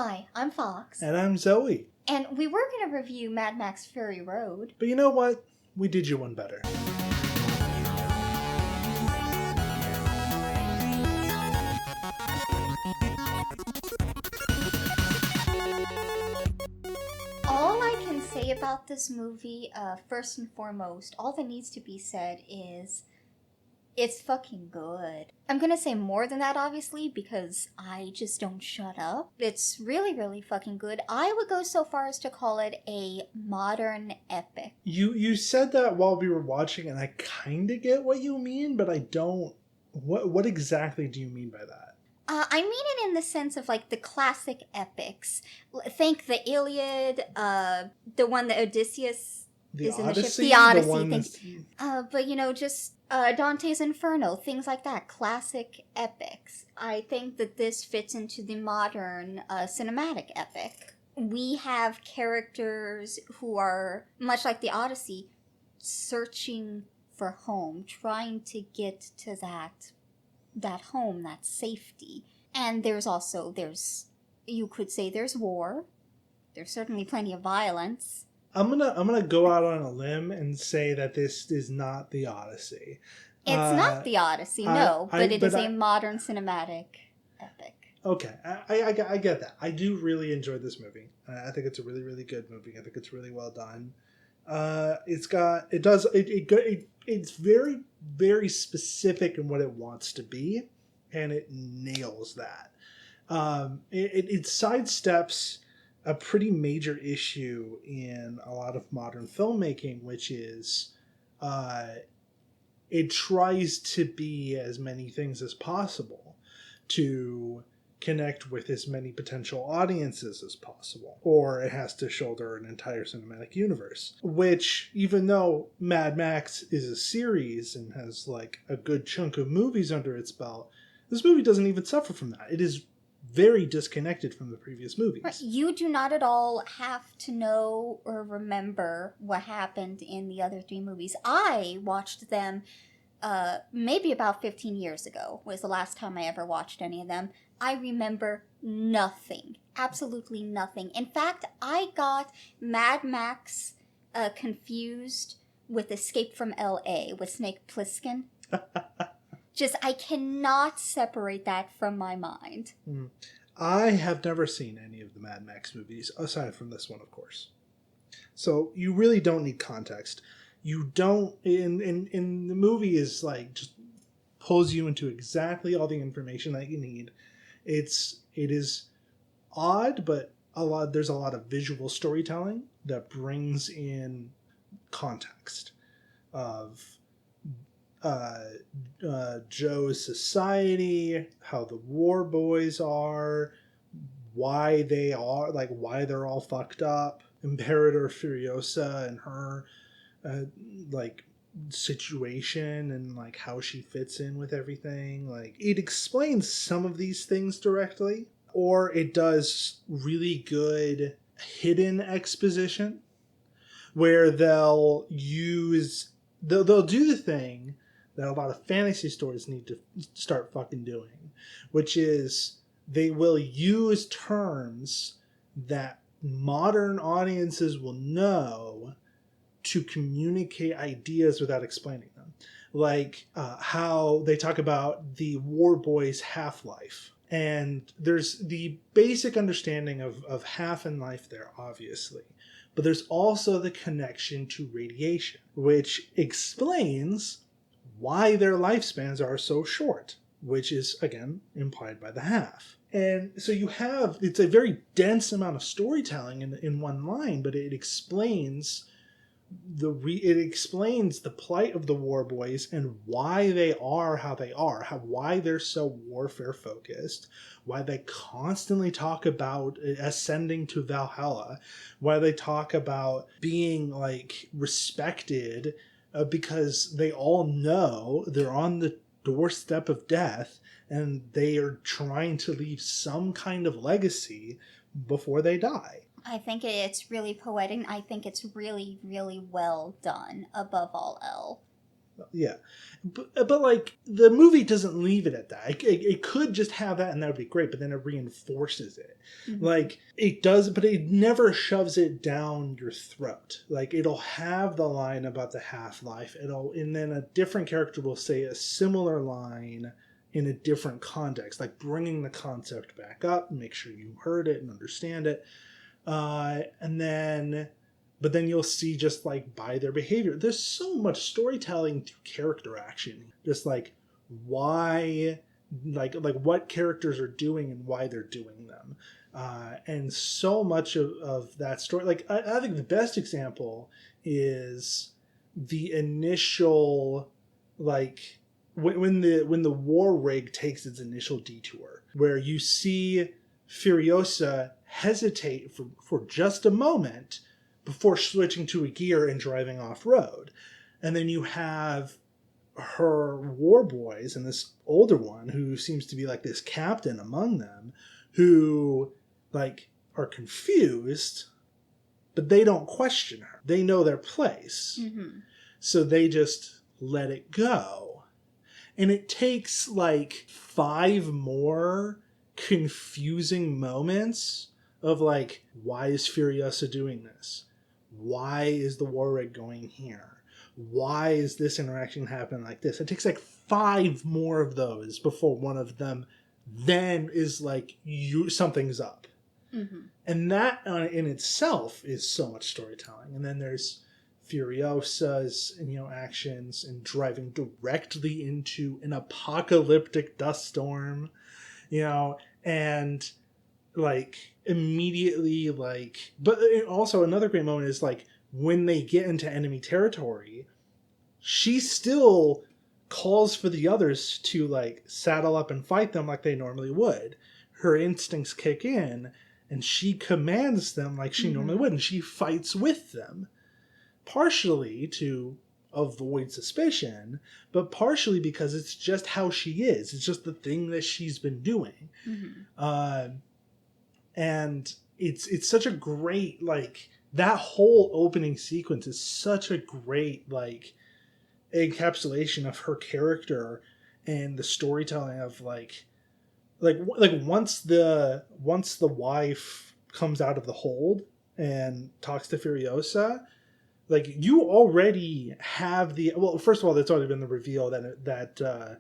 Hi, I'm Fox. And I'm Zoe. And we were going to review Mad Max Fury Road. But you know what? We did you one better. All I can say about this movie, first and foremost, all that needs to be said is it's fucking good. I'm gonna say more than that, obviously, because I just don't shut up. It's really, really fucking good. I would go so far as to call it a modern epic. You said that while we were watching, and I kind of get what you mean, but I don't. What exactly do you mean by that? I mean it in the sense of like the classic epics. Think the Iliad, the one that Odysseus is in the ship. The Odyssey. But you know, just Dante's Inferno, things like that. Classic epics. I think that this fits into the modern cinematic epic. We have characters who are, much like the Odyssey, searching for home, trying to get to that home, that safety. And there's you could say there's war. There's certainly plenty of violence. I'm gonna go out on a limb and say that this is not the Odyssey. It's not the Odyssey, no, but it is a modern cinematic epic. Okay, I get that. I do really enjoy this movie. I think it's a really, really good movie. I think it's really well done. It's very, very specific in what it wants to be, and it nails that. It sidesteps a pretty major issue in a lot of modern filmmaking, which is it tries to be as many things as possible to connect with as many potential audiences as possible, or it has to shoulder an entire cinematic universe, which, even though Mad Max is a series and has like a good chunk of movies under its belt, this movie doesn't even suffer from that. It is very disconnected from the previous movies. Right. You do not at all have to know or remember what happened in the other three movies. I watched them maybe about 15 years ago was the last time I ever watched any of them. I remember nothing. Absolutely nothing. In fact, I got Mad Max confused with Escape from L.A. with Snake Plissken. I cannot separate that from my mind. I have never seen any of the Mad Max movies, aside from this one, of course. So you really don't need context. You don't, in the movie is like, just pulls you into exactly all the information that you need. It is odd, but there's a lot of visual storytelling that brings in context of Joe's society, how the war boys are, why they're all fucked up, Imperator Furiosa and her situation and like how she fits in with everything. Like, it explains some of these things directly, or it does really good hidden exposition where they'll do the thing that a lot of fantasy stories need to start fucking doing, which is they will use terms that modern audiences will know to communicate ideas without explaining them. Like how they talk about the war boy's half-life. And there's the basic understanding of half in life there, obviously. But there's also the connection to radiation, which explains why their lifespans are so short, which is, again, implied by the half. And so it's a very dense amount of storytelling in one line, but it explains the plight of the war boys and why they are how they are, why they're so warfare focused, why they constantly talk about ascending to Valhalla, why they talk about being like respected, because they all know they're on the doorstep of death and they are trying to leave some kind of legacy before they die. I think it's really poetic. I think it's really, really well done, above all else. Yeah. But like, the movie doesn't leave it at that. It could just have that and that would be great, but then it reinforces it. Mm-hmm. Like, it does, but it never shoves it down your throat. Like, it'll have the line about the half-life. And then a different character will say a similar line in a different context, like bringing the concept back up, make sure you heard it and understand it. But then you'll see just like by their behavior, there's so much storytelling through character action. Just like why, like what characters are doing and why they're doing them. And so much of that story, like I think the best example is the initial, like, when the war rig takes its initial detour, where you see Furiosa hesitate for just a moment before switching to a gear and driving off-road. And then you have her war boys and this older one who seems to be like this captain among them, who like are confused, but they don't question her. They know their place. Mm-hmm. So they just let it go. And it takes like 5 more confusing moments of like, why is Furiosa doing this? Why is the war rig going here? Why is this interaction happening like this? It takes like 5 more of those before one of them then is like, something's up. Mm-hmm. And that in itself is so much storytelling. And then there's Furiosa's, actions and driving directly into an apocalyptic dust storm, and like immediately, like, but also another great moment is like when they get into enemy territory, she still calls for the others to like saddle up and fight them like they normally would. Her instincts kick in and she commands them like she normally would, and she fights with them. Partially to avoid suspicion, but partially because it's just how she is. It's just the thing that she's been doing. Mm-hmm. And it's such a great, like, that whole opening sequence is such a great, like, encapsulation of her character and the storytelling of, like once the wife comes out of the hold and talks to Furiosa, like, you already have first of all, it's already been the reveal that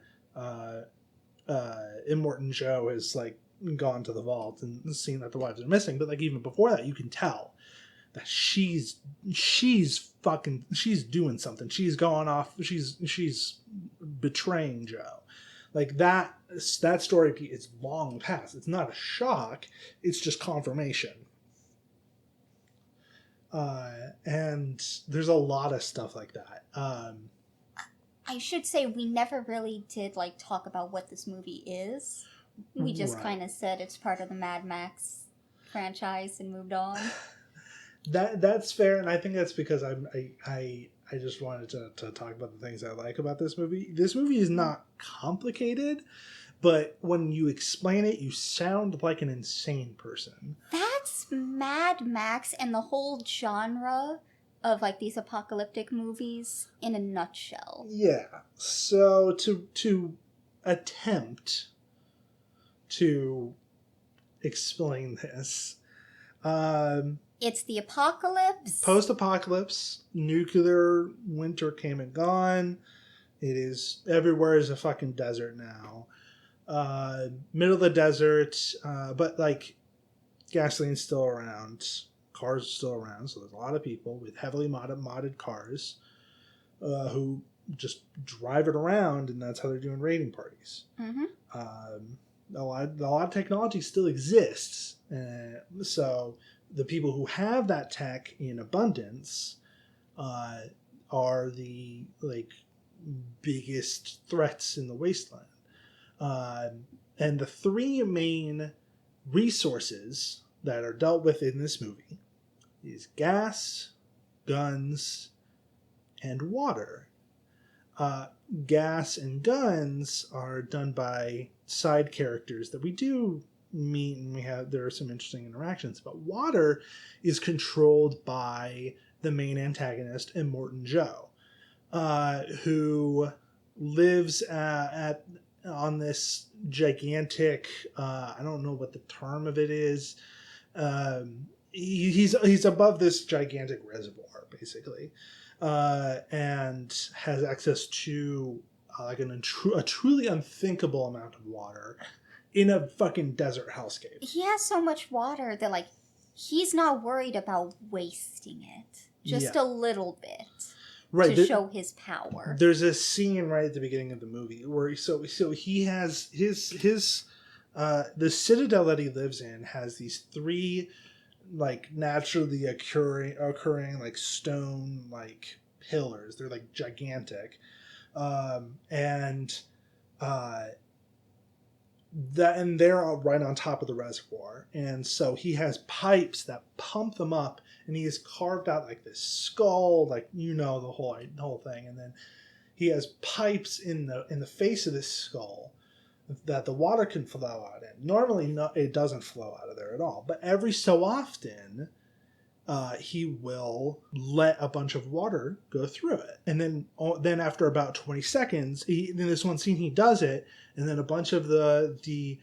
Immortan Joe has, like, gone to the vault and seen that the wives are missing. But, like, even before that, you can tell that she's doing something. She's going off. She's betraying Joe. Like, that story is long past. It's not a shock. It's just confirmation. And there's a lot of stuff like that. I should say we never really did like talk about what this movie is. We just kind of said it's part of the Mad Max franchise and moved on. That's fair, and I think that's because I just wanted to talk about the things I like about this movie. This movie is not complicated, but when you explain it, you sound like an insane person. That's Mad Max and the whole genre of, like, these apocalyptic movies in a nutshell. Yeah. So to attempt to explain this, it's the apocalypse. Post-apocalypse, nuclear winter came and gone. It is everywhere is a fucking desert now. Middle of the desert, but like gasoline's still around, cars are still around, so there's a lot of people with heavily modded cars who just drive it around, and that's how they're doing raiding parties. Mm-hmm. A lot of technology still exists, so the people who have that tech in abundance are the, like, biggest threats in the wasteland. And the 3 main resources that are dealt with in this movie is gas, guns, and water. Gas and guns are done by side characters that we do meet, and there are some interesting interactions. But water is controlled by the main antagonist, Immortan Joe. who lives on this gigantic, I don't know what the term of it is. He's above this gigantic reservoir, basically, and has access to like a truly unthinkable amount of water in a fucking desert hellscape. He has so much water that, like, he's not worried about wasting it. Just a little bit. Right, to show his power. There's a scene right at the beginning of the movie where so he has his the citadel that he lives in has these 3 like naturally occurring like stone like pillars. They're like gigantic, and they're all right on top of the reservoir, and so he has pipes that pump them up, and he has carved out like this skull, like the whole thing, and then he has pipes in the face of this skull that the water can flow out in. Normally, it doesn't flow out of there at all, but every so often, he will let a bunch of water go through it, and then after about 20 seconds, in this one scene, he does it, and then a bunch of the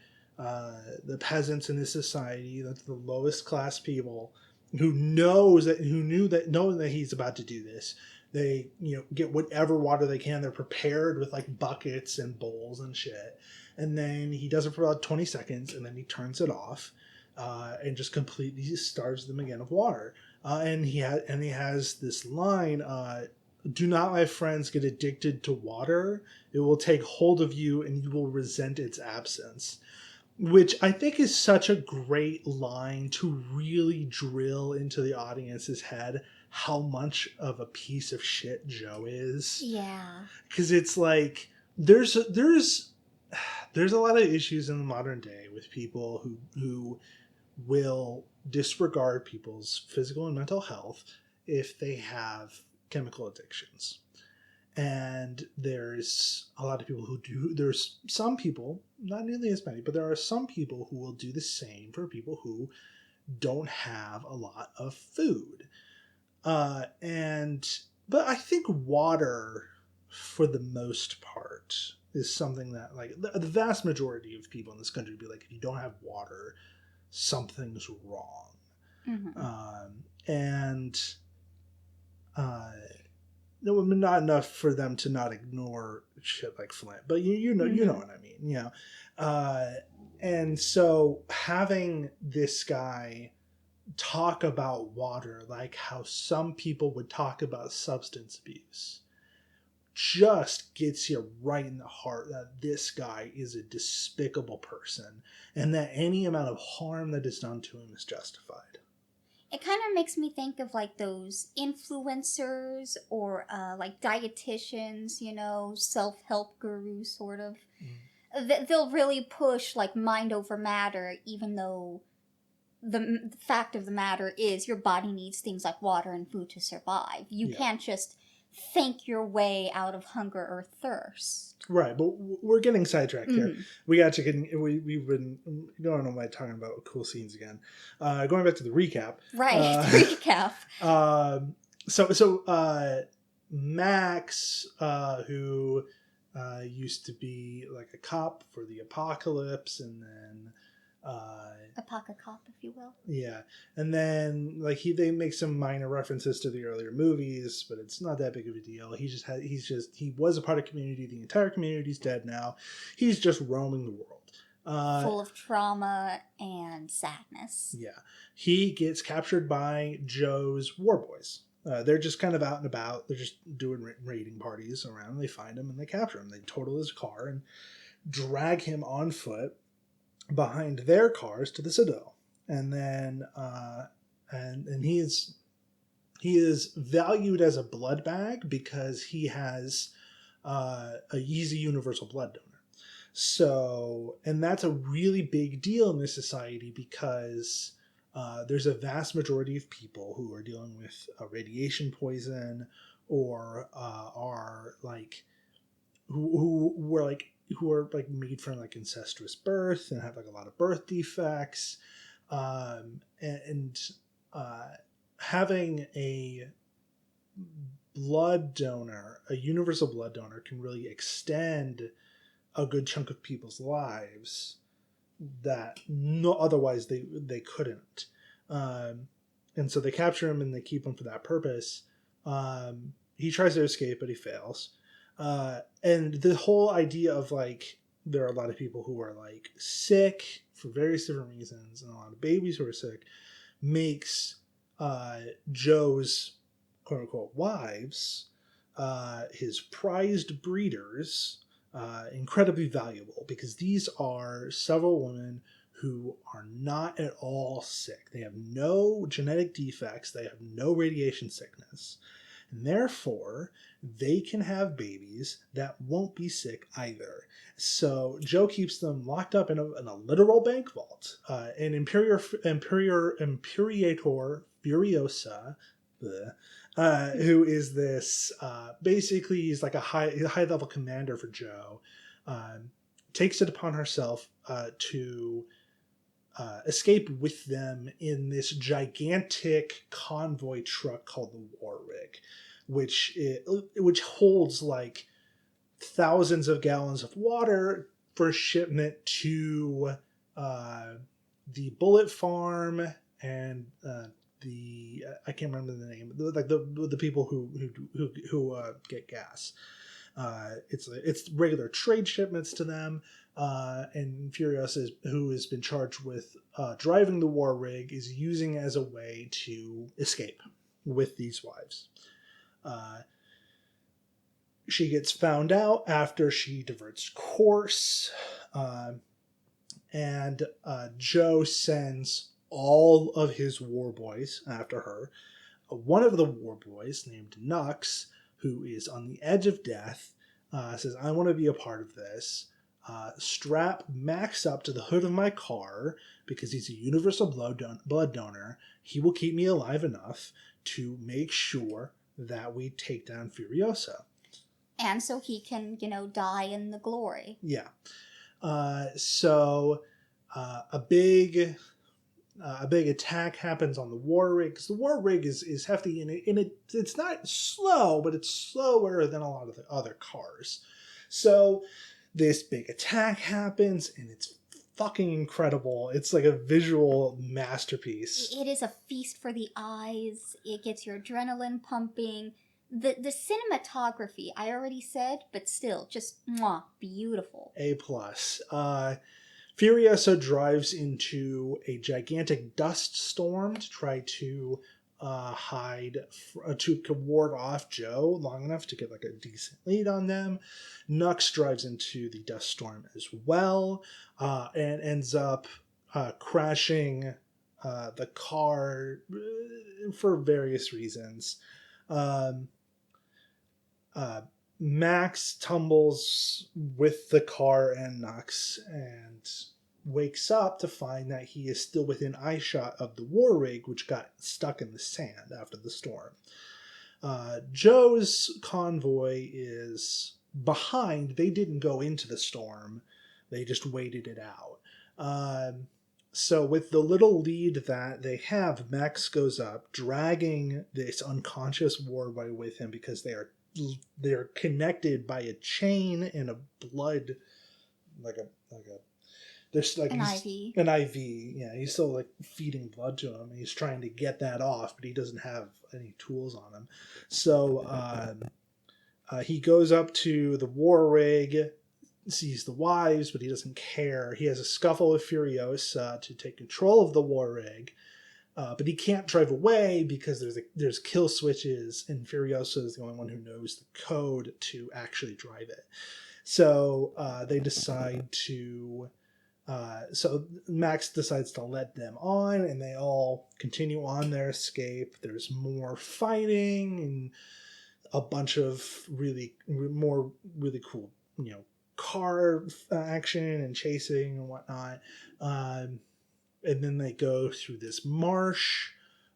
peasants in this society, that's the lowest class people, who know that he's about to do this, they get whatever water they can. They're prepared with like buckets and bowls and shit, and then he does it for about 20 seconds, and then he turns it off. And just completely starves them again of water. And he has this line, do not, my friends, get addicted to water. It will take hold of you and you will resent its absence. Which I think is such a great line to really drill into the audience's head how much of a piece of shit Joe is. Yeah. Because it's like, there's a lot of issues in the modern day with people who will disregard people's physical and mental health if they have chemical addictions. And there's a lot of people who do. There's some people, not nearly as many, but there are some people who will do the same for people who don't have a lot of food. But I think water, for the most part, is something that, like, the vast majority of people in this country would be like, if you don't have water, something's wrong. No, not enough for them to not ignore shit like Flint, but you know what I mean. And so having this guy talk about water like how some people would talk about substance abuse just gets you right in the heart that this guy is a despicable person and that any amount of harm that is done to him is justified. It kind of makes me think of like those influencers or like dietitians, self-help gurus sort of. They'll really push like mind over matter, even though the fact of the matter is your body needs things like water and food to survive. You can't just think your way out of hunger or thirst. Right, but we're getting sidetracked here. We got to we've been going on by talking about cool scenes again. Going back to the recap. Right, the recap. So Max, who used to be like a cop for the apocalypse, and then Apoca cop, if you will. Yeah, and then like they make some minor references to the earlier movies, but it's not that big of a deal. He was a part of community. The entire community's dead now. He's just roaming the world, full of trauma and sadness. Yeah, he gets captured by Joe's war boys. They're just kind of out and about. They're just doing raiding parties around. And they find him and they capture him. They total his car and drag him on foot behind their cars to the Citadel, and then and he is valued as a blood bag because he has he's a universal blood donor. So, and that's a really big deal in this society because there's a vast majority of people who are dealing with radiation poison or are like who are like made from like incestuous birth and have like a lot of birth defects, and having a blood donor, a universal blood donor, can really extend a good chunk of people's lives that no otherwise they couldn't. And so they capture him and they keep him for that purpose. He tries to escape, but he fails. And the whole idea of like, there are a lot of people who are like sick for various different reasons, and a lot of babies who are sick, makes Joe's quote unquote wives, his prized breeders, incredibly valuable, because these are several women who are not at all sick. They have no genetic defects. They have no radiation sickness. And therefore, they can have babies that won't be sick either. So Joe keeps them locked up in a literal bank vault. And Imperator Furiosa, who is this, basically he's like a high level commander for Joe, takes it upon herself to escape with them in this gigantic convoy truck called the War Rig, which holds like thousands of gallons of water for shipment to the Bullet Farm and the I can't remember the name, like the people who get gas. It's regular trade shipments to them, and Furiosa, who has been charged with driving the War Rig, is using it as a way to escape with these wives. She gets found out after she diverts course, and Joe sends all of his war boys after her. One of the war boys, named Nux, who is on the edge of death, says, I want to be a part of this. Strap Max up to the hood of my car because he's a universal blood donor. He will keep me alive enough to make sure that we take down Furiosa. And so he can, die in the glory. Yeah. So a big attack happens on the War Rig, because the War Rig is hefty, and it's not slow, but it's slower than a lot of the other cars. So this big attack happens, and it's fucking incredible. It's like a visual masterpiece. It is a feast for the eyes. It gets your adrenaline pumping. The cinematography, I already said, but still, just beautiful. A+. Furiosa drives into a gigantic dust storm to try to to ward off Joe long enough to get like a decent lead on them. Nux drives into the dust storm as well, and ends up crashing the car for various reasons. Max tumbles with the car and Nux and wakes up to find that he is still within eyeshot of the War Rig, which got stuck in the sand after the storm. Joe's convoy is behind. They didn't go into the storm. They just waited it out. So with the little lead that they have, Max goes up, dragging this unconscious war boy with him because they're connected by a chain and a blood, there's like an IV. An IV. Yeah, he's still like feeding blood to him. He's trying to get that off, but he doesn't have any tools on him. So he goes up to the War Rig, sees the wives, but he doesn't care. He has a scuffle with Furiosa to take control of the War Rig. But he can't drive away because there's kill switches, and Furiosa is the only one who knows the code to actually drive it. So they decide to. So Max decides to let them on, and they all continue on their escape. There's more fighting and a bunch of really cool, car action and chasing and whatnot. And then they go through this marsh.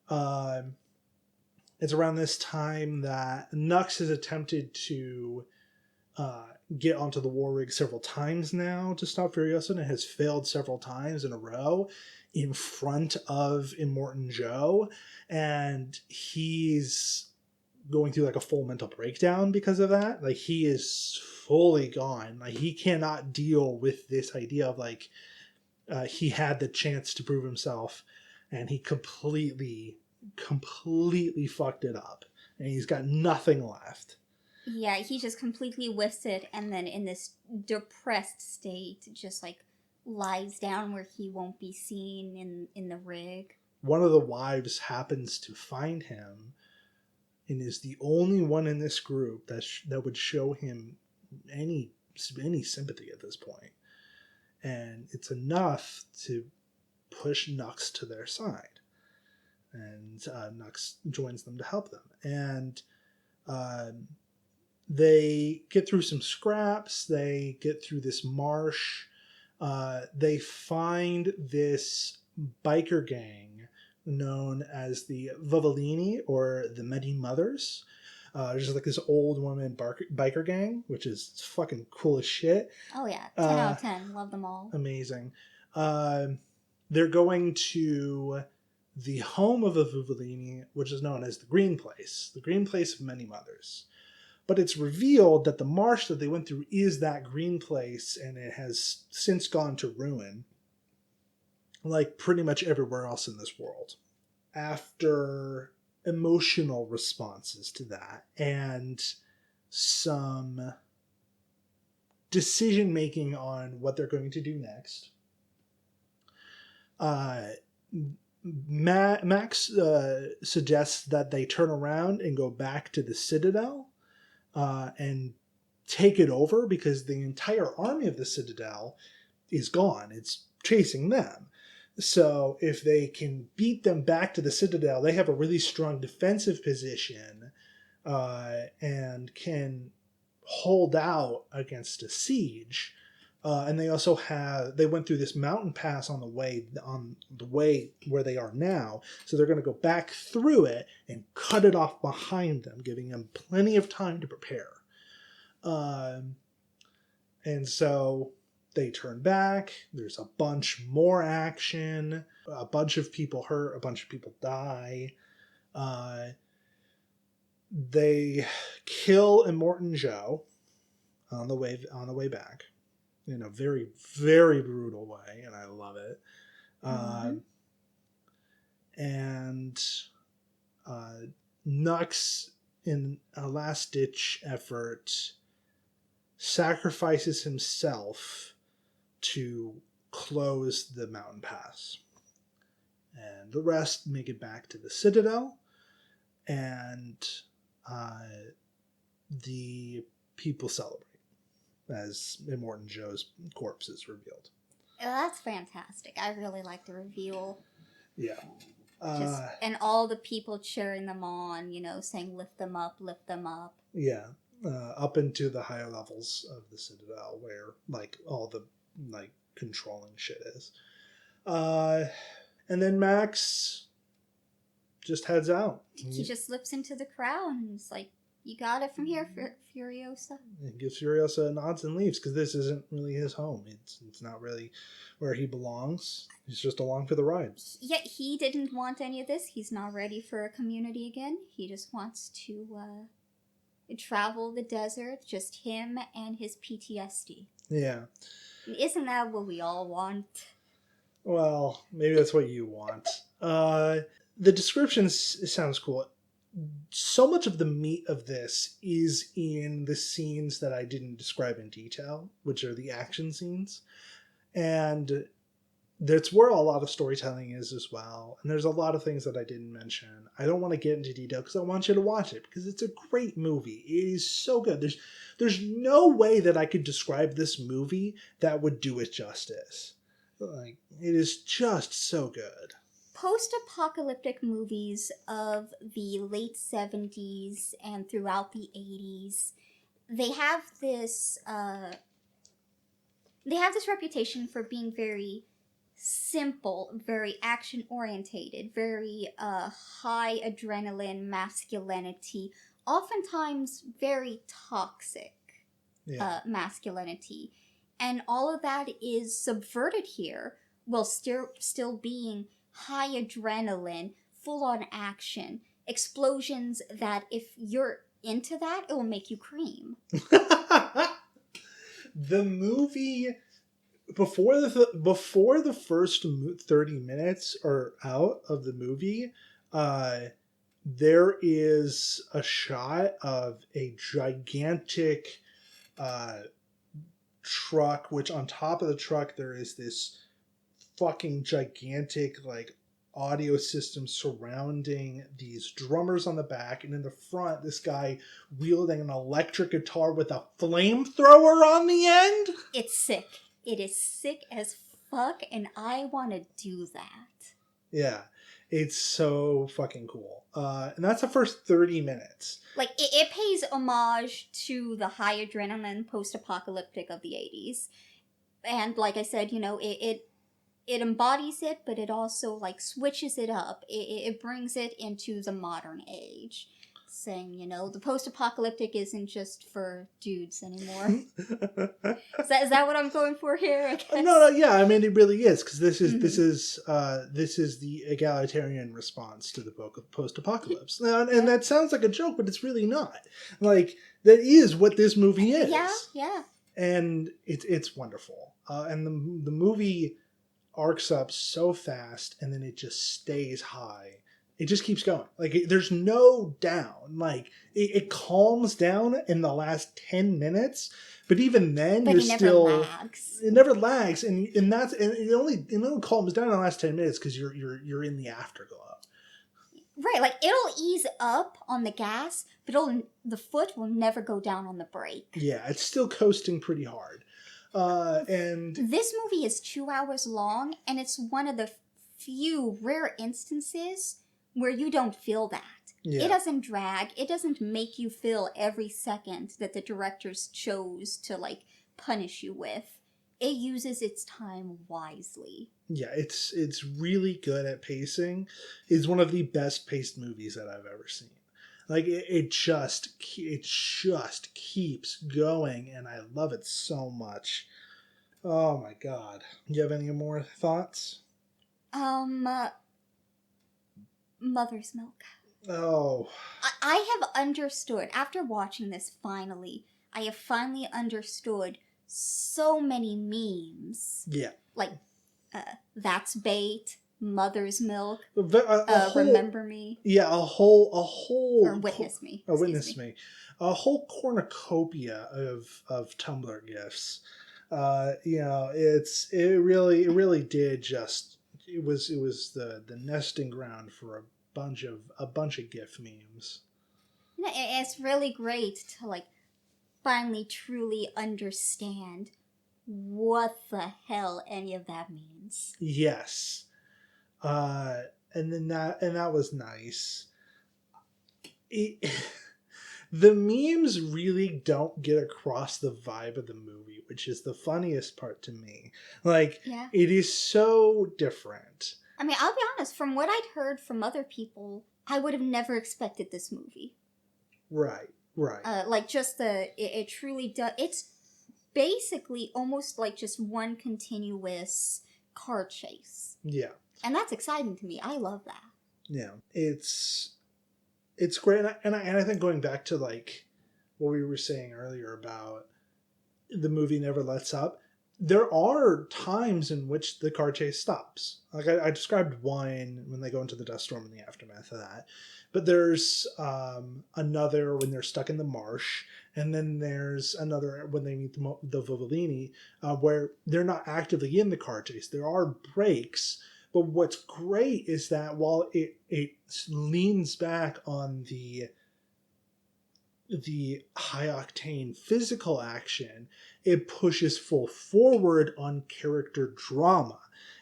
It's around this time that Nux has attempted to get onto the War Rig several times now to stop Furiosa, and it has failed several times in a row in front of Immortan Joe. And he's going through like a full mental breakdown because of that. Like he is fully gone. Like he cannot deal with this idea of like he had the chance to prove himself and he completely fucked it up and he's got nothing left. Yeah, he just completely whiffs it and then in this depressed state just like lies down where he won't be seen in the rig. One of the wives happens to find him and is the only one in this group that would show him any sympathy at this point. And it's enough to push Nux to their side. And Nux joins them to help them. And they get through some scraps. They get through this marsh. They find this biker gang known as the Vovolini or the Medi Mothers. There's like this old woman biker gang, which is fucking cool as shit. Oh yeah, 10 out of 10. Love them all. Amazing. They're going to the home of the Vovolini, which is known as the Green Place of Many Mothers. But it's revealed that the marsh that they went through is that Green Place, and it has since gone to ruin, like pretty much everywhere else in this world. After emotional responses to that and some decision making on what they're going to do next, Max suggests that they turn around and go back to the Citadel and take it over because the entire army of the Citadel is gone. It's chasing them. So if they can beat them back to the Citadel, they have a really strong defensive position and can hold out against a siege. And they also they went through this mountain pass on the way where they are now. So they're going to go back through it and cut it off behind them, giving them plenty of time to prepare. And so they turn back. There's a bunch more action. A bunch of people hurt. A bunch of people die. They kill Immortan Joe on the way back in a very, very brutal way, and I love it. And Nux, in a last-ditch effort, sacrifices himself to close the mountain pass. And the rest make it back to the Citadel, and the people celebrate as Immortan Joe's corpse is revealed. Oh, that's fantastic. I really like the reveal. Yeah. And all the people cheering them on, saying, lift them up, lift them up. Yeah. Up into the higher levels of the Citadel where, like, all the, like, controlling shit is. And then Max just heads out. He just slips into the crowd and is like, you got it from here, Furiosa. He gives Furiosa nods and leaves because this isn't really his home. It's not really where he belongs. He's just along for the ride. Yeah, he didn't want any of this. He's not ready for a community again. He just wants to travel the desert, just him and his PTSD. Yeah. Isn't that what we all want? Well, maybe that's what you want. The description sounds cool. So much of the meat of this is in the scenes that I didn't describe in detail, which are the action scenes. And that's where a lot of storytelling is as well. And there's a lot of things that I didn't mention. I don't want to get into detail because I want you to watch it because it's a great movie. It is so good. There's no way that I could describe this movie that would do it justice. Like, it is just so good. Post-apocalyptic movies of the late 70s and throughout the 80s, they have this reputation for being very simple, very action-orientated, very high adrenaline masculinity, oftentimes very toxic masculinity. And all of that is subverted here while still being high adrenaline, full-on action, explosions that if you're into that, it will make you cream. The movie, before the first 30 minutes are out of the movie, there is a shot of a gigantic truck, which on top of the truck there is this fucking gigantic like audio system surrounding these drummers on the back, and in the front this guy wielding an electric guitar with a flamethrower on the end. It's sick. It is sick as fuck, and I want to do that. Yeah, it's so fucking cool. And that's the first 30 minutes. Like, it pays homage to the high adrenaline post-apocalyptic of the 80s. And like I said, it embodies it, but it also, like, switches it up. It brings it into the modern age. Saying, the post-apocalyptic isn't just for dudes anymore. Is that what I'm going for here? I guess? No, yeah. I mean, it really is, because this is the egalitarian response to the post-apocalypse. And that sounds like a joke, but it's really not. Like, that is what this movie is. Yeah. And it's wonderful. And the movie arcs up so fast, and then it just stays high. It just keeps going. Like, there's no down. Like, it calms down in the last 10 minutes, but even then, but you're still... lags. It never lags, and it only calms down in the last 10 minutes because you're in the afterglow. Right, like, it'll ease up on the gas, but the foot will never go down on the brake. Yeah, it's still coasting pretty hard. And this movie is 2 hours long, and it's one of the few rare instances where you don't feel that. Yeah. It doesn't drag. It doesn't make you feel every second that the directors chose to, like, punish you with. It uses its time wisely. Yeah, it's really good at pacing. It's one of the best paced movies that I've ever seen. Like, it just keeps going, and I love it so much. Oh my god. Do you have any more thoughts? Mother's milk. Oh. I have understood, after watching this finally, I have finally understood so many memes. Yeah. Like, that's bait, mother's milk, whole, remember me. Yeah, a whole or witness me. Witness me. A whole cornucopia of Tumblr gifs. It really did just, it was the nesting ground for a bunch of GIF memes. It's really great to, like, finally truly understand what the hell any of that means. Yes. And that was nice. The memes really don't get across the vibe of the movie, which is the funniest part to me. Like, yeah. It is so different. I mean, I'll be honest, from what I'd heard from other people, I would have never expected this movie. Right. Like, just it truly does, it's basically almost like just one continuous car chase. Yeah. And that's exciting to me. I love that. Yeah. It's great. And I think going back to, like, what we were saying earlier about the movie never lets up, there are times in which the car chase stops. Like, I described one when they go into the dust storm in the aftermath of that. But there's another when they're stuck in the marsh. And then there's another when they meet the Vovellini, where they're not actively in the car chase. There are breaks. But what's great is that while it leans back on the high-octane physical action, it pushes full forward on character drama.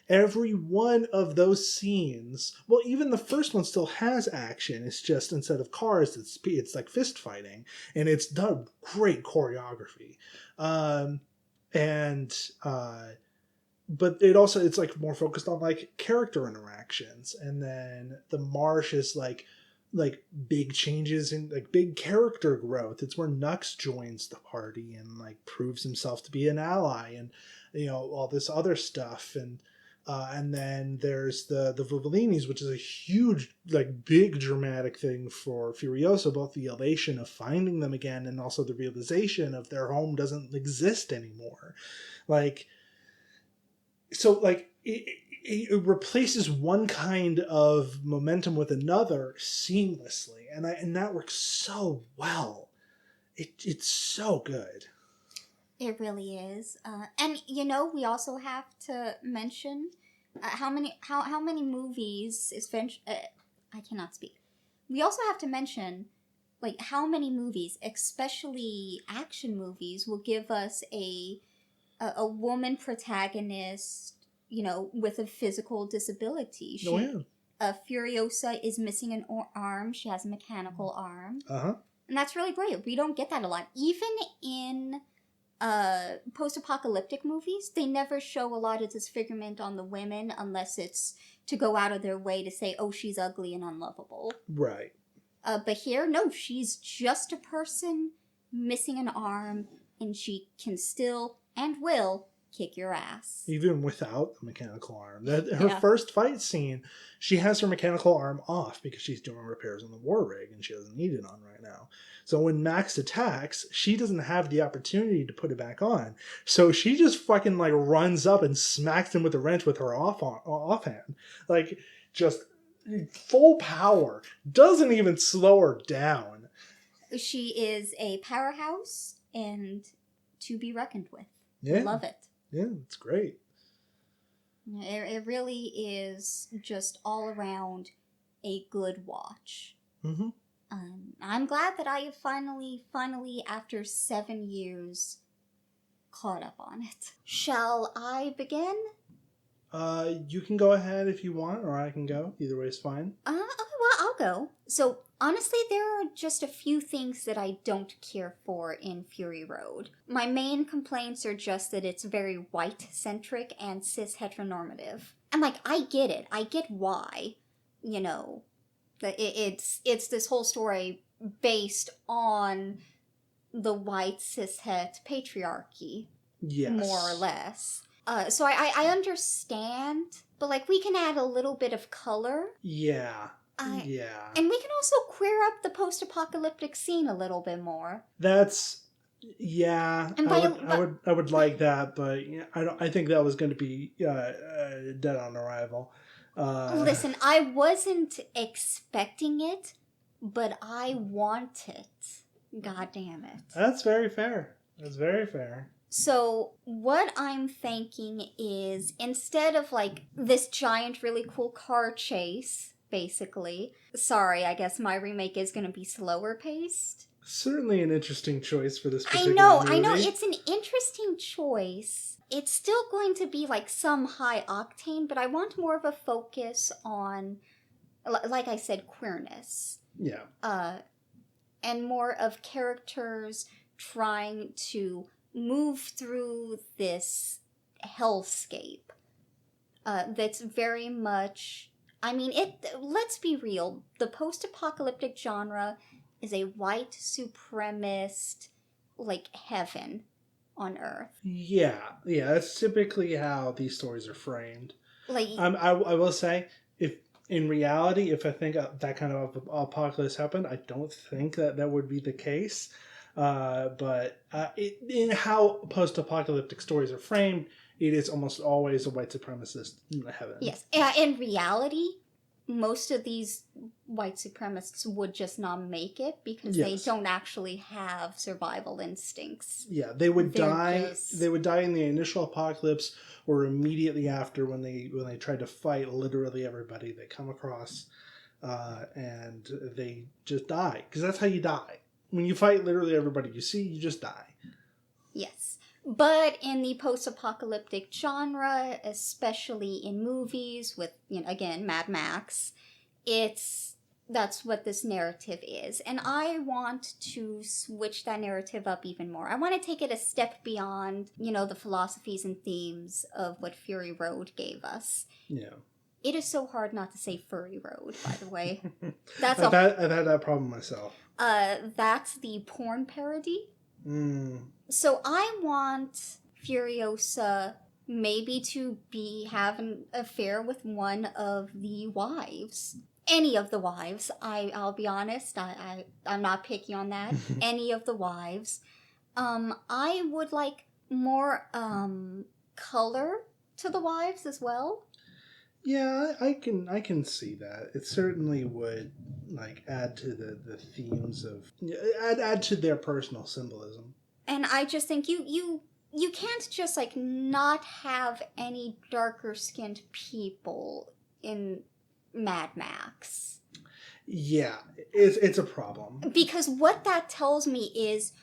Every one of those scenes, well, even the first one still has action. It's just, instead of cars, it's like fist fighting, and it's done great choreography. But it's like more focused on, like, character interactions, and then the marsh is like big changes in, like, big character growth. It's where Nux joins the party and, like, proves himself to be an ally, and all this other stuff. And And then there's the Vivalinis, which is a huge, like, big dramatic thing for Furiosa, both the elation of finding them again and also the realization of their home doesn't exist anymore. Like, so, like, it replaces one kind of momentum with another seamlessly, and that works so well. It's so good. It really is. And we also have to mention how many movies I cannot speak. We also have to mention like how many movies, especially action movies, will give us a woman protagonist, with a physical disability. Furiosa is missing an arm. She has a mechanical arm. And that's really great. We don't get that a lot. Even in post-apocalyptic movies, they never show a lot of disfigurement on the women unless it's to go out of their way to say, oh, she's ugly and unlovable. Right. But here, no, she's just a person missing an arm, and she can still and will kick your ass. Even without the mechanical arm. Her first fight scene, she has her mechanical arm off because she's doing repairs on the war rig and she doesn't need it on right now. So when Max attacks, she doesn't have the opportunity to put it back on. So she just fucking like runs up and smacks him with a wrench with her offhand. Like, just full power. Doesn't even slow her down. She is a powerhouse and to be reckoned with. Yeah. Love it. Yeah, it's great. It really is just all around a good watch. Mm-hmm. I'm glad that I have finally, after 7 years, caught up on it. Shall I begin? You can go ahead if you want, or I can go. Either way is fine. Okay, well, I'll go. So, honestly, there are just a few things that I don't care for in Fury Road. My main complaints are just that it's very white-centric and cis-heteronormative. And, like, I get it. I get why, it's this whole story based on the white cis-het patriarchy. Yes. More or less. So I understand, but like we can add a little bit of color. Yeah. Yeah. And we can also queer up the post-apocalyptic scene a little bit more. That's I would like that, but I think that was going to be dead on arrival. Listen, I wasn't expecting it, but I want it. God damn it. That's very fair. That's very fair. So what I'm thinking is, instead of like this giant really cool car chase, basically, sorry, I guess my remake is going to be slower paced. Certainly an interesting choice for this particular movie. I know, it's an interesting choice. It's still going to be like some high octane, but I want more of a focus on, like I said, queerness. Yeah. And more of characters trying to move through this hellscape that's very much, let's be real, the post-apocalyptic genre is a white supremacist, like, heaven on Earth. Yeah, that's typically how these stories are framed. Like, I will say, if in reality, if I think that kind of apocalypse happened, I don't think that would be the case. But in how post-apocalyptic stories are framed, it is almost always a white supremacist heaven. Yes. In reality, most of these white supremacists would just not make it because they don't actually have survival instincts. Yeah, they would die. They would die in the initial apocalypse or immediately after when they tried to fight literally everybody they come across, and they just die because that's how you die. When you fight literally everybody you see, you just die. Yes. But in the post-apocalyptic genre, especially in movies with, again, Mad Max, that's what this narrative is. And I want to switch that narrative up even more. I want to take it a step beyond, the philosophies and themes of what Fury Road gave us. Yeah. It is so hard not to say Furry Road, by the way. I've had that problem myself. That's the porn parody. So I want Furiosa maybe to have an affair with one of the wives. Any of the wives. I'll be honest. I'm not picky on that. Any of the wives. I would like more color to the wives as well. Yeah, I can see that. It certainly would like add to the themes of add to their personal symbolism. And I just think you can't just like not have any darker skinned people in Mad Max. Yeah, it's a problem. Because what that tells me is,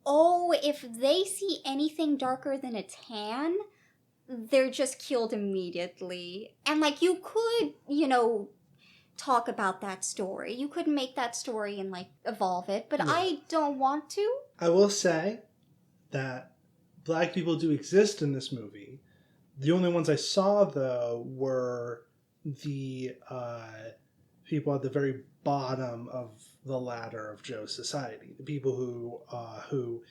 oh, if they see anything darker than a tan, they're just killed immediately. And like you could, talk about that story. You could make that story and like evolve it, but yeah. I don't want to. I will say that black people do exist in this movie. The only ones I saw though were the people at the very bottom of the ladder of Joe's society. The people who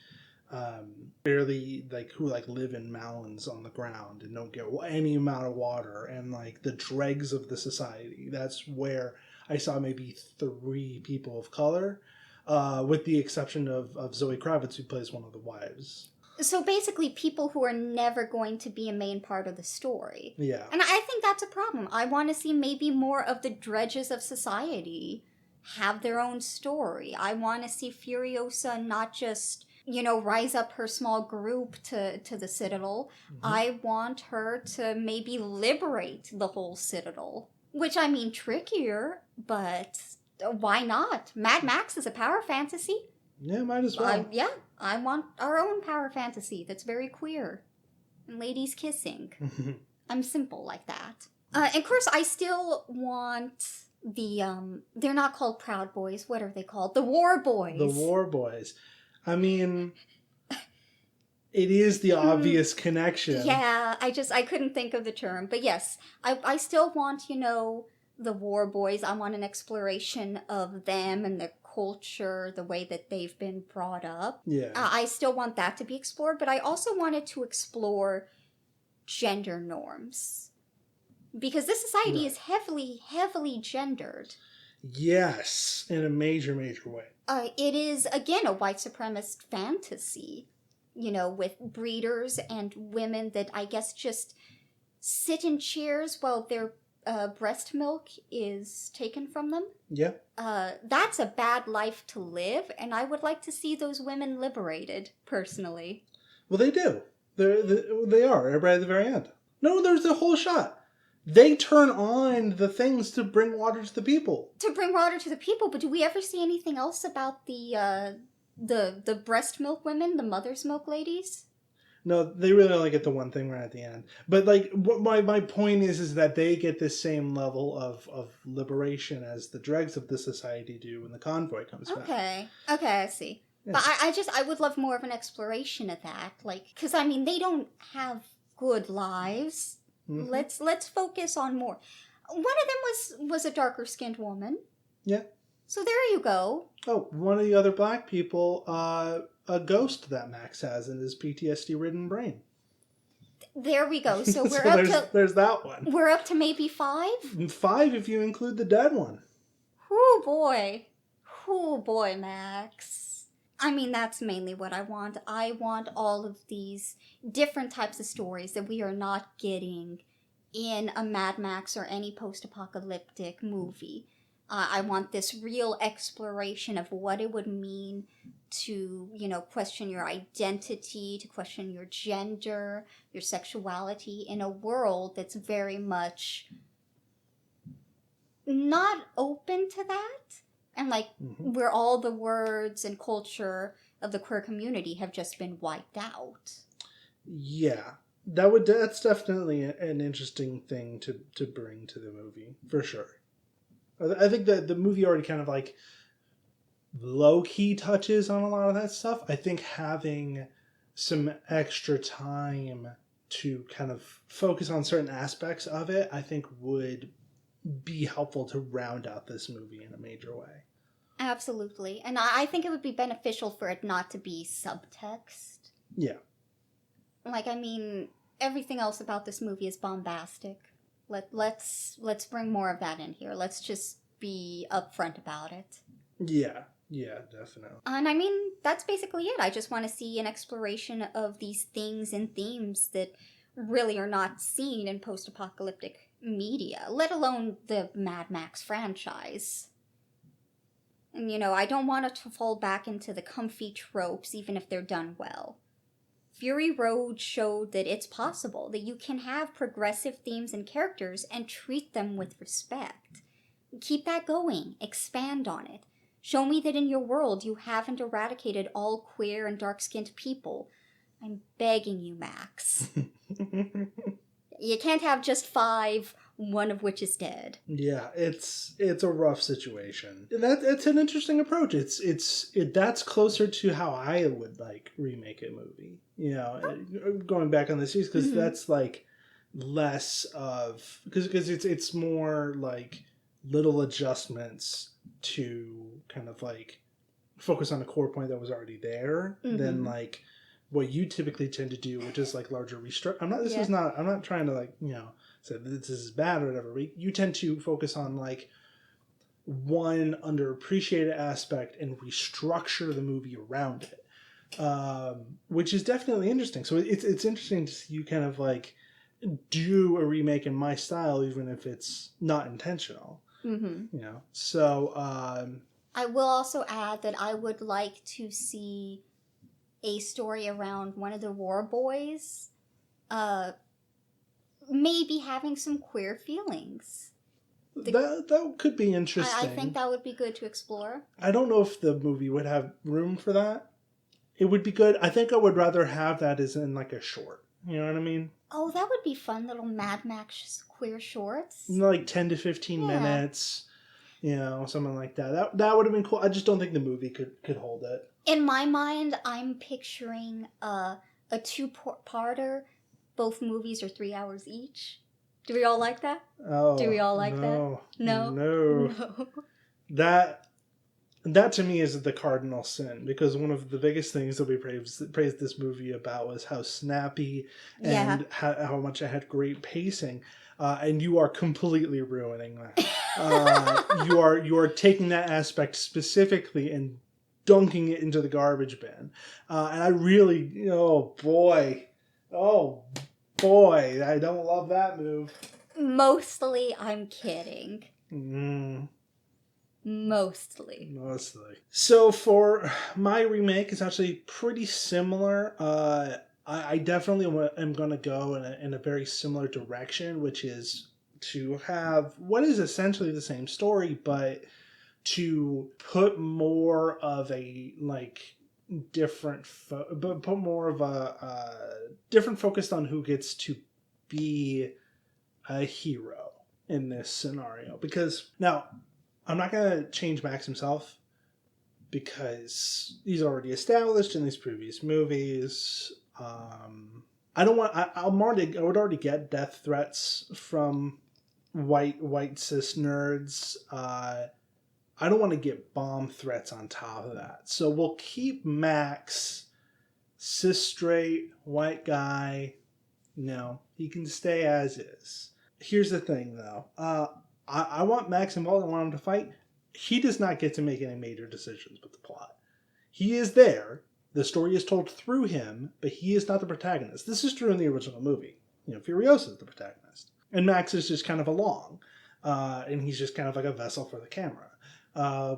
barely who live in mounds on the ground and don't get any amount of water, and like the dregs of the society. That's where I saw maybe 3 people of color, with the exception of Zoe Kravitz, who plays one of the wives. So basically people who are never going to be a main part of the story. Yeah. And I think that's a problem. I want to see maybe more of the dredges of society have their own story. I want to see Furiosa not just, rise up her small group to the Citadel. Mm-hmm. I want her to maybe liberate the whole Citadel. Which, I mean, trickier, but why not? Mad Max is a power fantasy. Yeah, might as well. I want our own power fantasy that's very queer. And ladies kissing. I'm simple like that. And of course, I still want the, they're not called Proud Boys. What are they called? The War Boys. The War Boys. I mean, it is the obvious connection. Yeah, I couldn't think of the term. But yes, I still want, the War Boys. I want an exploration of them and their culture, the way that they've been brought up. Yeah. I still want that to be explored, but I also wanted to explore gender norms. Because this society is heavily, heavily gendered. Yes, in a major, major way. It is, again, a white supremacist fantasy, with breeders and women that I guess just sit in chairs while their breast milk is taken from them. Yeah. That's a bad life to live, and I would like to see those women liberated, personally. Well, they do. They are, right at the very end. No, there's a whole shot. They turn on the things to bring water to the people. To bring water to the people, but do we ever see anything else about the breast milk women, the mother's milk ladies? No, they really only get the one thing right at the end. But what my point is that they get the same level of liberation as the dregs of the society do when the convoy comes back. Okay, I see. Yeah. But I would love more of an exploration of that, because I mean they don't have good lives. Mm-hmm. Let's focus on more. One of them was a darker skinned woman. Yeah. So there you go. Oh, one of the other black people, a ghost that Max has in his PTSD-ridden brain. There we go. So we're there's that one. We're up to maybe 5? 5 if you include the dead one. Oh boy, Max. I mean, that's mainly what I want. I want all of these different types of stories that we are not getting in a Mad Max or any post-apocalyptic movie. I want this real exploration of what it would mean to, question your identity, to question your gender, your sexuality in a world that's very much not open to that. And where all the words and culture of the queer community have just been wiped out. Yeah, that's definitely an interesting thing to bring to the movie, for sure. I think that the movie already kind of low-key touches on a lot of that stuff. I think having some extra time to kind of focus on certain aspects of it, I think would be helpful to round out this movie in a major way. Absolutely. And I think it would be beneficial for it not to be subtext. Yeah. everything else about this movie is bombastic. Let's bring more of that in here. Let's just be upfront about it. Yeah, definitely. And I mean, that's basically it. I just want to see an exploration of these things and themes that really are not seen in post-apocalyptic media, let alone the Mad Max franchise. And, I don't want it to fall back into the comfy tropes, even if they're done well. Fury Road showed that it's possible, that you can have progressive themes and characters and treat them with respect. Keep that going. Expand on it. Show me that in your world you haven't eradicated all queer and dark-skinned people. I'm begging you, Max. You can't have just 5, one of which is dead. Yeah, it's a rough situation. It's an interesting approach. That's closer to how I would like remake a movie. Going back on the series, because that's like less of because it's more like little adjustments to kind of like focus on a core point that was already there than like what you typically tend to do, which is like larger restructure. I'm not trying to like, say this is bad or whatever. You tend to focus on like one underappreciated aspect and restructure the movie around it, which is definitely interesting. So it's interesting to see you kind of like do a remake in my style, even if it's not intentional. So I will also add that I would like to see a story around one of the war boys maybe having some queer feelings. That could be interesting. I think that would be good to explore. I don't know if the movie would have room for that. It would be good. I think I would rather have that as in like a short. You know what I mean? Oh, that would be fun. Little Mad Max queer shorts. Like 10 to 15 minutes. Something like that. That would have been cool. I just don't think the movie could hold it. In my mind, I'm picturing a 2-parter. Both movies are 3 hours each. Do we all like that? Oh, do we all like that? No. That to me is the cardinal sin, because one of the biggest things that we praised this movie about was how snappy and how much it had great pacing. And you are completely ruining that. You are taking that aspect specifically and dunking it into the garbage bin. And I really, oh boy, I don't love that move. Mostly, I'm kidding. Mostly. So for my remake, it's actually pretty similar. I definitely am going to go in a very similar direction, which is to have what is essentially the same story, but to put more of a like different, but put more of a different focus on who gets to be a hero in this scenario. Because now, I'm not going to change Max himself because he's already established in these previous movies. I don't want. I would already get death threats from white cis nerds. I don't want to get bomb threats on top of that. So we'll keep Max cis straight white guy. He can stay as is. Here's the thing, though. I want Max involved. I want him to fight. He does not get to make any major decisions with the plot. He is there. The story is told through him, but he is not the protagonist. This is true in the original movie. Furiosa is the protagonist. And Max is just kind of along. And he's just kind of like a vessel for the camera.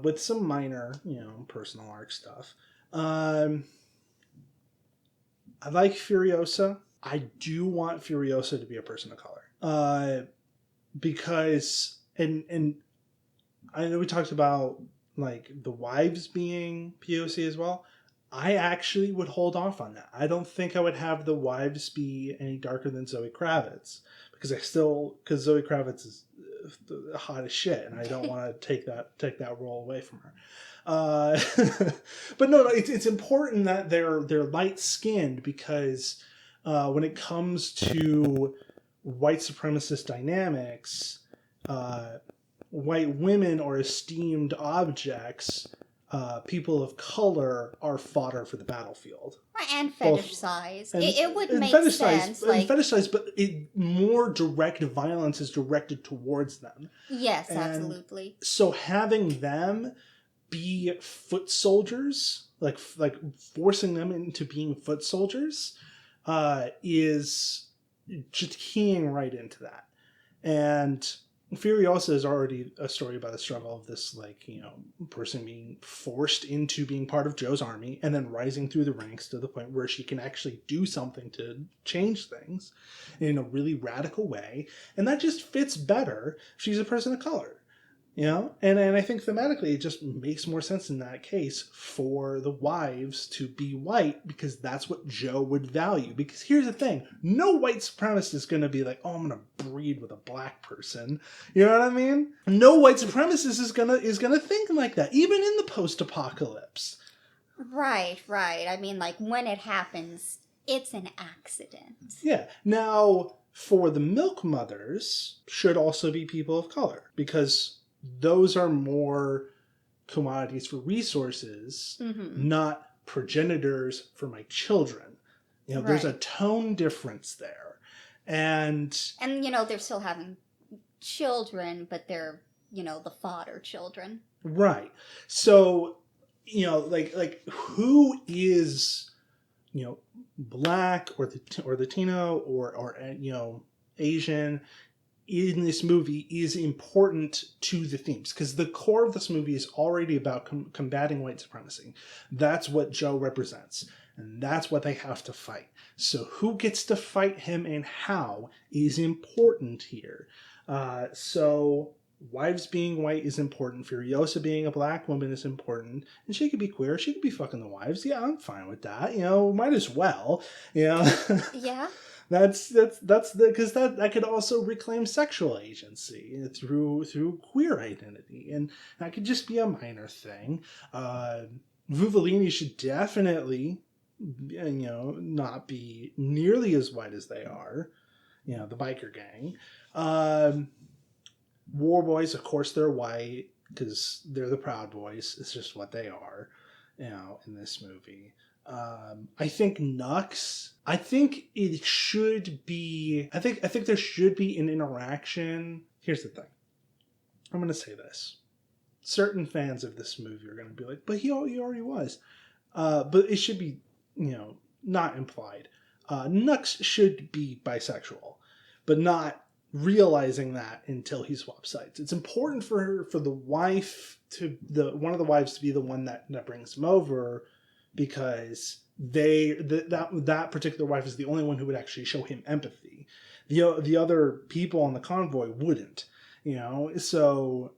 With some minor, personal arc stuff. I like Furiosa. I do want Furiosa to be a person of color. Because, and I know we talked about like the wives being POC as well. I actually would hold off on that. I don't think I would have the wives be any darker than Zoe Kravitz, because Zoe Kravitz is hot as shit, and I don't want to take that role away from her. But no, it's important that they're light skinned, because when it comes to white supremacist dynamics, white women are esteemed objects people of color are fodder for the battlefield. And fetish size. And, it would make sense. Fetish size, but more direct violence is directed towards them. Yes, and absolutely. So having them be foot soldiers, like forcing them into being foot soldiers, is just keying right into that. And Furiosa is already a story about the struggle of this, person being forced into being part of Joe's army and then rising through the ranks to the point where she can actually do something to change things in a really radical way. And that just fits better if she's a person of color. And I think thematically it just makes more sense in that case for the wives to be white, because that's what Joe would value. Because here's the thing, no white supremacist is going to be like, oh, I'm going to breed with a black person. You know what I mean? No white supremacist is gonna think like that, even in the post-apocalypse. Right. I mean, when it happens, it's an accident. Yeah. Now, for the milk mothers, should also be people of color, because those are more commodities for resources, not progenitors for my children. There's a tone difference there. And they're still having children, but they're, the fodder children. Right. So, who is, black or Latino or Asian in this movie is important to the themes, because the core of this movie is already about combating white supremacy. That's what Joe represents, and that's what they have to fight. So who gets to fight him and how is important here. So wives being white is important. Furiosa being a black woman is important. And she could be queer. She could be fucking the wives. Yeah, I'm fine with that. Might as well. Yeah. That's because that could also reclaim sexual agency through queer identity, and that could just be a minor thing. Vuvolini should definitely, not be nearly as white as they are. The biker gang. War boys, of course, they're white because they're the Proud Boys. It's just what they are, in this movie. I think Nux. I think it should be. I think there should be an interaction. Here's the thing. I'm going to say this. Certain fans of this movie are going to be like, "But he already was." But it should be, not implied. Nux should be bisexual, but not realizing that until he swaps sides. It's important for the wife one of the wives to be the one that brings him over, because that particular wife is the only one who would actually show him empathy. The other people on the convoy wouldn't, so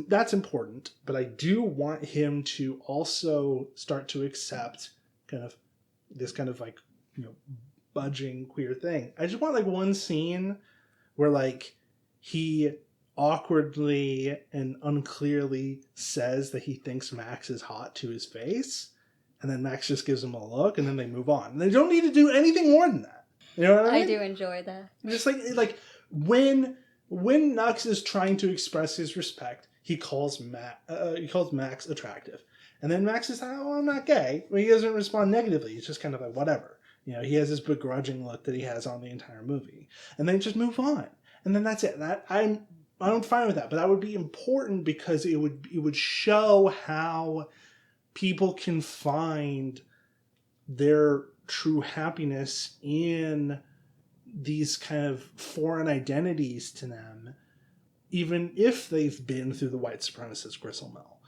that's important. But I do want him to also start to accept kind of this kind of budging queer thing. I just want one scene where he awkwardly and unclearly says that he thinks Max is hot to his face. And then Max just gives him a look, and then they move on. And they don't need to do anything more than that. You know what I mean? I do enjoy that. Just when Nux is trying to express his respect, he calls Max attractive, and then Max is like, "Oh, I'm not gay." Well, he doesn't respond negatively. He's just kind of like, whatever. He has this begrudging look that he has on the entire movie, and then just move on. And then that's it. I'm fine with that, but that would be important because it would show how people can find their true happiness in these kind of foreign identities to them, even if they've been through the white supremacist gristle mill.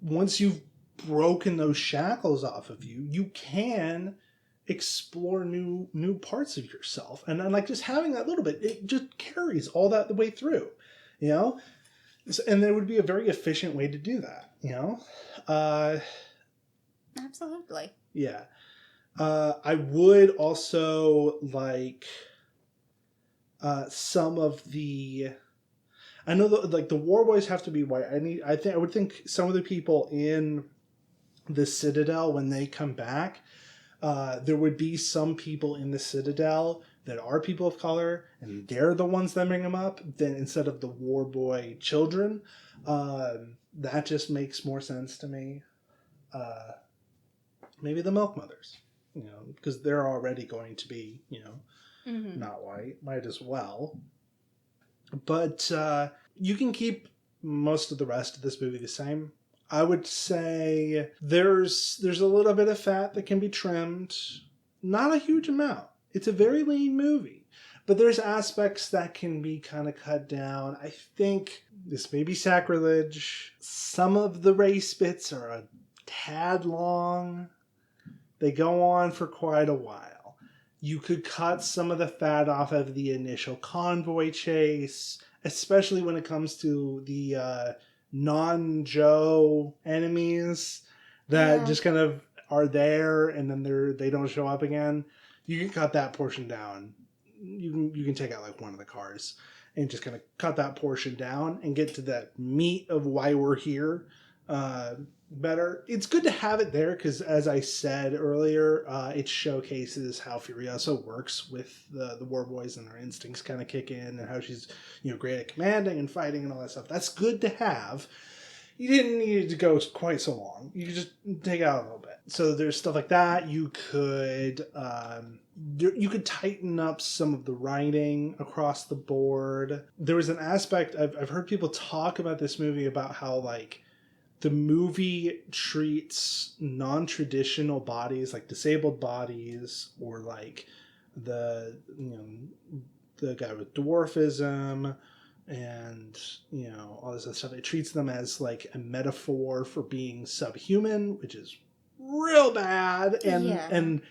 Once you've broken those shackles off of you, you can explore new parts of yourself. And then just having that little bit, it just carries all that the way through, And there would be a very efficient way to do that, Absolutely. Yeah. I would also like some of the. I know the war boys have to be white. I would think some of the people in the Citadel, when they come back, there would be some people in the Citadel that are people of color, and they're the ones that bring them up, then instead of the war boy children, that just makes more sense to me. Maybe the milk mothers, because they're already going to be, not white, might as well. But you can keep most of the rest of this movie the same. I would say there's a little bit of fat that can be trimmed. Not a huge amount. It's a very lean movie. But there's aspects that can be kind of cut down. I think this may be sacrilege. Some of the race bits are a tad long. They go on for quite a while. You could cut some of the fat off of the initial convoy chase, especially when it comes to the non-Joe enemies that just kind of are there and then they don't show up again. You can cut that portion down. You can take out like one of the cars and just kind of cut that portion down and get to that meat of why we're here better. It's good to have it there because, as I said earlier, it showcases how Furiosa works with the war boys and their instincts kind of kick in, and how she's great at commanding and fighting and all that stuff. That's good to have. You didn't need it to go quite so long. You could just take out a little bit. So there's stuff like that. You could tighten up some of the writing across the board. There was an aspect I've heard people talk about this movie about how like the movie treats non-traditional bodies, like disabled bodies, or like the guy with dwarfism and all this other stuff. It treats them as like a metaphor for being subhuman, which is real bad. And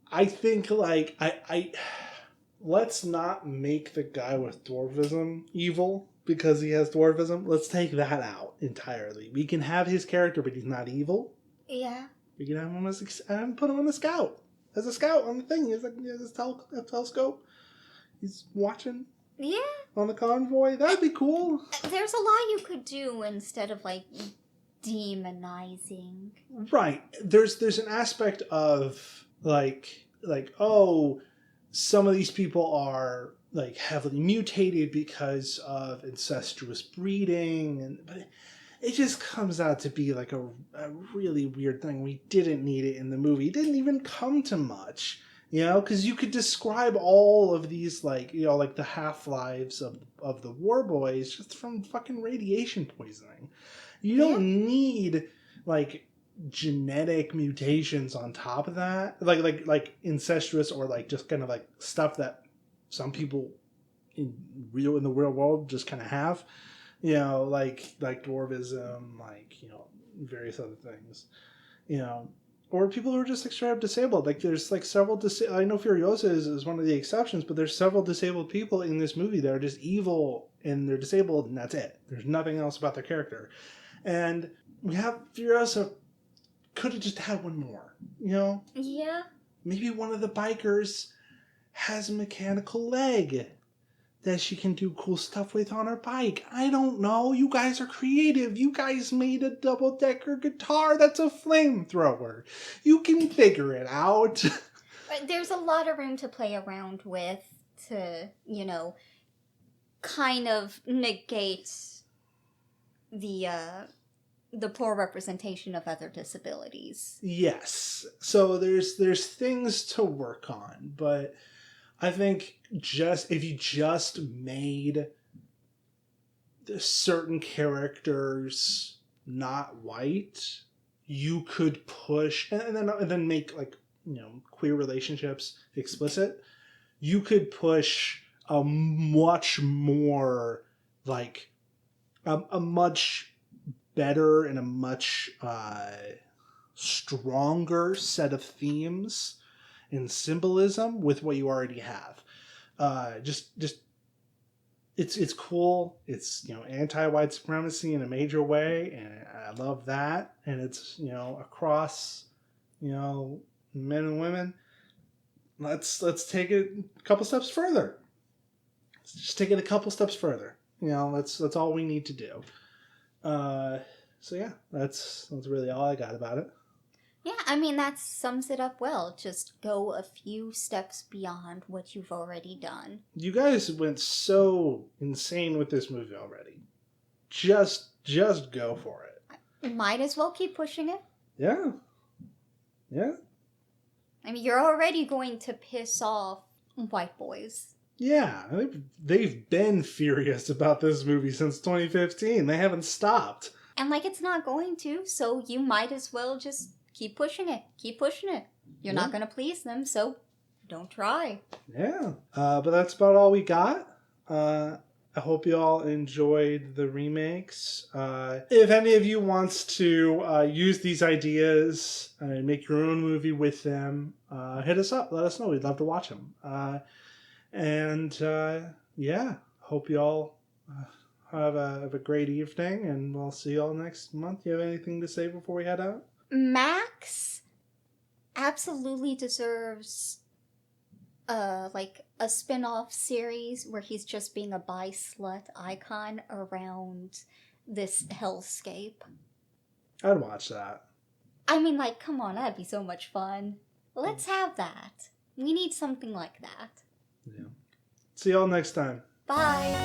I think like I let's not make the guy with dwarfism evil because he has dwarfism. Let's take that out entirely. We can have his character, but he's not evil. Yeah. We can have him put him on a scout. As a scout on the thing. He has a telescope. He's watching. Yeah. On the convoy. That'd be cool. There's a lot you could do instead of like demonizing. Right. There's an aspect of like oh, some of these people are like heavily mutated because of incestuous breeding, but it just comes out to be like a really weird thing. We didn't need it in the movie. It didn't even come to much. Because you could describe all of these, like the half-lives of the war boys just from fucking radiation poisoning. You don't need, like, genetic mutations on top of that. Like incestuous or, like, just kind of, like, stuff that some people in the real world just kind of have. Like dwarfism, like, various other things. Or people who are just like straight up disabled. Like there's like several I know Furiosa is one of the exceptions, but there's several disabled people in this movie that are just evil and they're disabled and that's it. There's nothing else about their character. And we have Furiosa could have just had one more, Yeah. Maybe one of the bikers has a mechanical leg that she can do cool stuff with on her bike. I don't know. You guys are creative. You guys made a double-decker guitar that's a flamethrower. You can figure it out. There's a lot of room to play around with to, kind of negate the poor representation of other disabilities. Yes. So there's things to work on, but I think if you just made certain characters not white, you could push and then make like queer relationships explicit. You could push a much more like a much better and a much stronger set of themes and symbolism with what you already have. Just it's cool. It's anti-white supremacy in a major way, and I love that. And it's across men and women. Let's take it a couple steps further. Let's just take it a couple steps further. That's all we need to do. So yeah, that's really all I got about it. Yeah, I mean, that sums it up well. Just go a few steps beyond what you've already done. You guys went so insane with this movie already. Just go for it. Might as well keep pushing it. Yeah. Yeah. I mean, you're already going to piss off white boys. Yeah, they've been furious about this movie since 2015. They haven't stopped. And, like, it's not going to, so you might as well just keep pushing it. Keep pushing it. You're not going to please them, so don't try. Yeah. But that's about all we got. I hope you all enjoyed the remakes. If any of you wants to use these ideas and make your own movie with them, hit us up. Let us know. We'd love to watch them. Yeah, hope you all have a great evening, and we'll see you all next month. You have anything to say before we head out? Max absolutely deserves like a spin-off series where he's just being a bi-slut icon around this hellscape. I'd watch that. I mean, like, come on, that'd be so much fun. Let's have that. We need something like that. Yeah. See y'all next time. Bye.